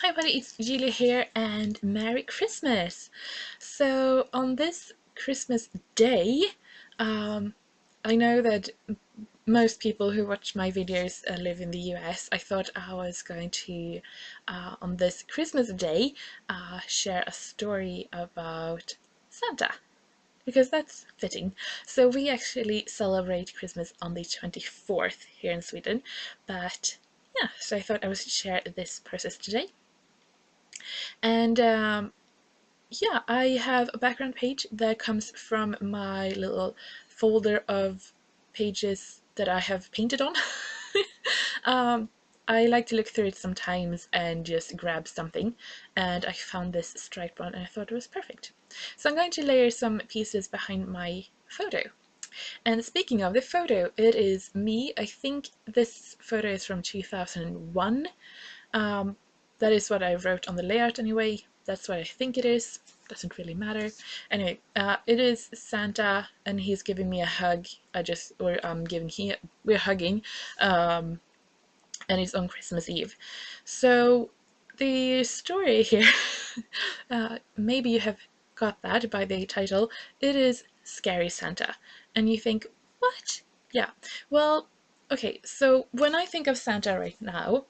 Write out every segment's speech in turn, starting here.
everybody, it's Julia here and Merry Christmas! So on this Christmas day, um, I know that most people who watch my videos live in the US. I thought I was going to, on this Christmas day, share a story about Santa, because that's fitting. So we actually celebrate Christmas on the 24th here in Sweden, but yeah, so I thought I would share this process today. And yeah, I have a background page that comes from my little folder of pages that I have painted on. um, I like to look through it sometimes and just grab something, and I found this striped one and I thought it was perfect. So I'm going to layer some pieces behind my photo. And speaking of the photo, it is me. I think this photo is from 2001. Um, that is what I wrote on the layout anyway. That's what I think it is. Doesn't really matter. Anyway, it is Santa, and he's giving me a hug. We're hugging, and it's on Christmas Eve. So the story here, maybe you have got that by the title. It is Scary Santa, and you think, what? Yeah. Well, okay. So when I think of Santa right now,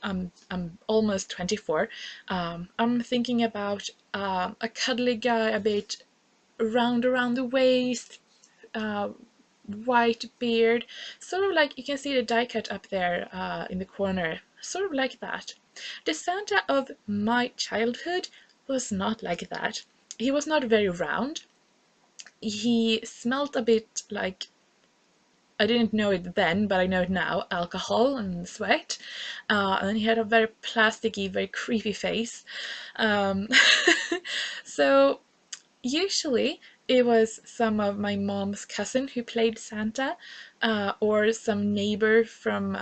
I'm almost 24. I'm thinking about a cuddly guy, a bit round around the waist, uh, white beard, sort of like you can see the die cut up there in the corner, sort of like that. The Santa of my childhood was not like that. He was not very round. He smelled a bit like, I didn't know it then, but I know it now, alcohol and sweat. And he had a very plasticky, very creepy face. Um, so usually it was some of my mom's cousin who played Santa, or some neighbor from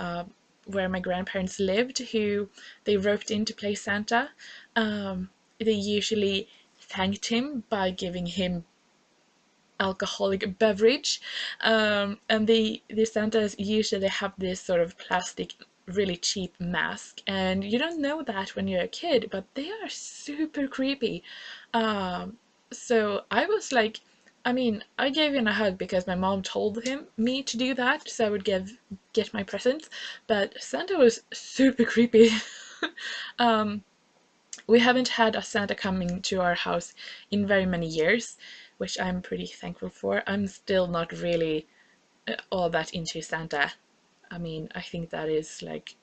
where my grandparents lived who they roped in to play Santa. They usually thanked him by giving him alcoholic beverage, and the Santas usually have this sort of plastic, really cheap mask, and you don't know that when you're a kid, but they are super creepy. So I was like, I mean, I gave him a hug because my mom told me to do that, so I would get my presents, but Santa was super creepy. um, we haven't had a Santa coming to our house in very many years, which I'm pretty thankful for. I'm still not really all that into Santa. I mean, I think that is like,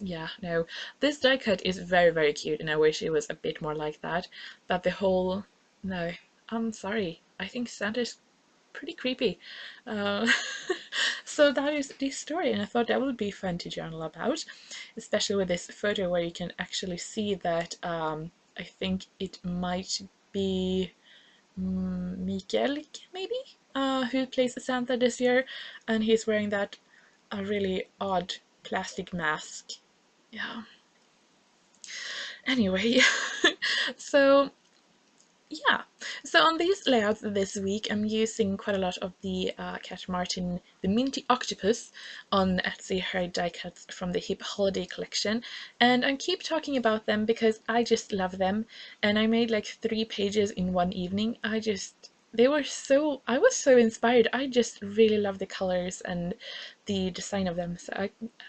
yeah, no. This die cut is very, very cute, and I wish it was a bit more like that. But the whole, no, I'm sorry. I think Santa's pretty creepy. Uh, so that is this story, and I thought that would be fun to journal about, especially with this photo where you can actually see that I think it might be Mikael, maybe, who plays Santa this year, and he's wearing that a really odd plastic mask. Yeah. Anyway, so yeah, so on these layouts this week, I'm using quite a lot of the Cat Martin, the Minty Octopus on Etsy her die cuts from the Hip Holiday collection, and I keep talking about them because I just love them, and I made like 3 pages in one evening. They were so, I was so inspired. I just really love the colors and the design of them, so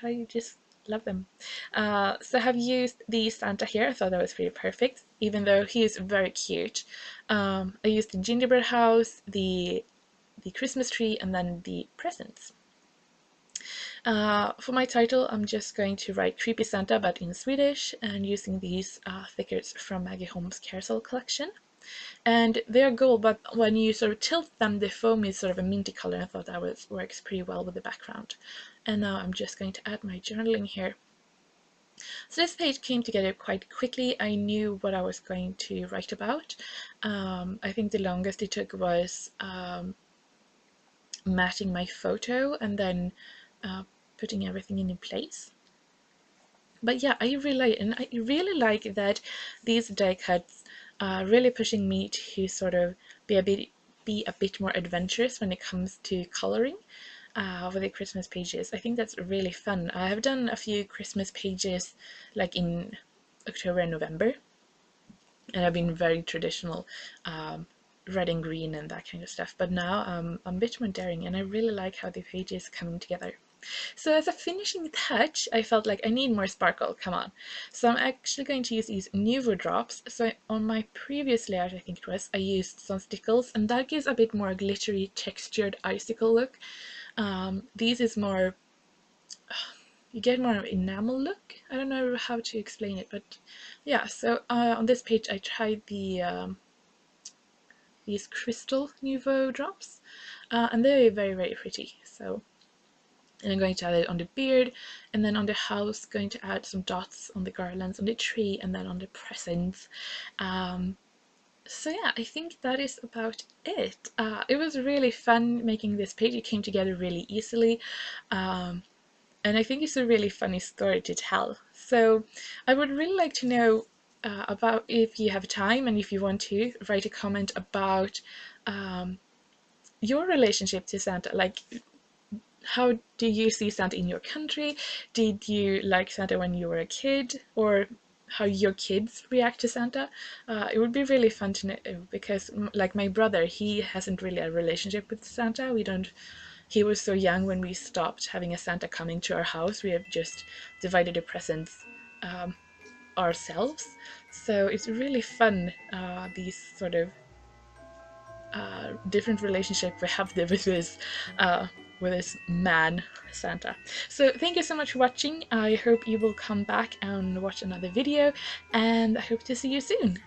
I just love them. So I have used the Santa here. I thought that was pretty perfect, even though he is very cute. I used the gingerbread house, the Christmas tree, and then the presents. For my title, I'm just going to write Creepy Santa, but in Swedish, and using these thickets from Maggie Holmes' Carousel collection. And they're gold, but when you sort of tilt them, the foam is sort of a minty color. I thought that works pretty well with the background. And now I'm just going to add my journaling here. So this page came together quite quickly. I knew what I was going to write about. I think the longest it took was matching my photo and then putting everything in place. But yeah, I really like that these die cuts are really pushing me to sort of be a bit more adventurous when it comes to coloring with the Christmas pages. I think that's really fun. I have done a few Christmas pages like in October and November, and I've been very traditional, red and green and that kind of stuff. But now I'm a bit more daring, and I really like how the pages coming together. So as a finishing touch, I felt like I need more sparkle, come on. So I'm actually going to use these Nuvo drops. So on my previous layout, I think it was, I used some stickles, and that gives a bit more glittery textured icicle look. These is more, you get more of an enamel look. I don't know how to explain it, but yeah. So on this page I tried these crystal Nuvo drops, and they're very, very pretty. So, and I'm going to add it on the beard, and then on the house, going to add some dots on the garlands, on the tree, and then on the presents. So yeah, I think that is about it. It was really fun making this page. It came together really easily. And I think it's a really funny story to tell. So I would really like to know about, if you have time and if you want to, write a comment about your relationship to Santa. Like, how do you see Santa in your country? Did you like Santa when you were a kid? Or how your kids react to Santa? It would be really fun to know, because like my brother, he hasn't really a relationship with Santa. We don't, he was so young when we stopped having a Santa coming to our house. We have just divided the presents ourselves. So it's really fun, these sort of different relationship we have with this man Santa. So thank you so much for watching. I hope you will come back and watch another video, and I hope to see you soon.